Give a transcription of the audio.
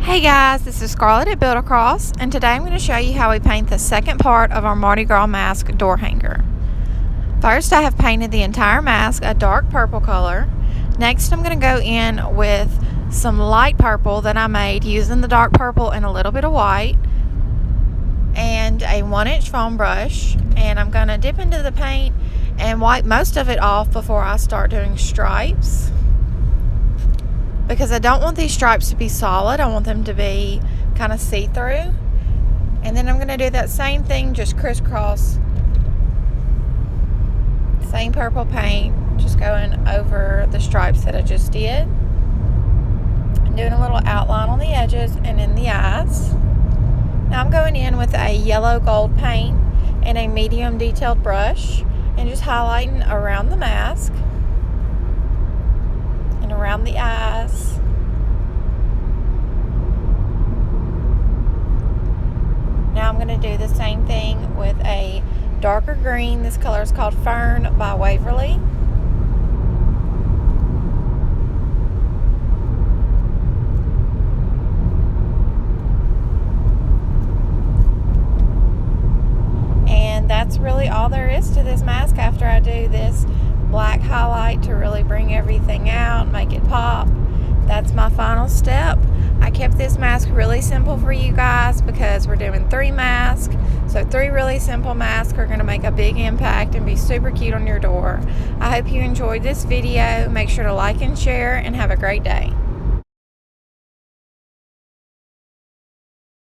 Hey guys, this is Scarlett at Build Across, and today I'm going to show you how we paint the second part of our Mardi Gras mask door hanger. First, I have painted the entire mask a dark purple color. Next, I'm going to go in with some light purple that I made using the dark purple and a little bit of white and a 1-inch foam brush, and I'm going to dip into the paint and wipe most of it off before I start doing stripes, because I don't want these stripes to be solid. I want them to be kind of see-through. And then I'm going to do that same thing, just crisscross. Same purple paint, just going over the stripes that I just did. And doing a little outline on the edges and in the eyes. Now I'm going in with a yellow gold paint and a medium detailed brush and just highlighting around the mask. Around the eyes. Now I'm going to do the same thing with a darker green. This color is called Fern by Waverly. And that's really all there is to this mask after I do this black highlight to really bring everything out, make it pop. That's my final step. I kept this mask really simple for you guys because we're doing 3 masks. So 3 really simple masks are going to make a big impact and be super cute on your door. I hope you enjoyed this video. Make sure to like and share and have a great day.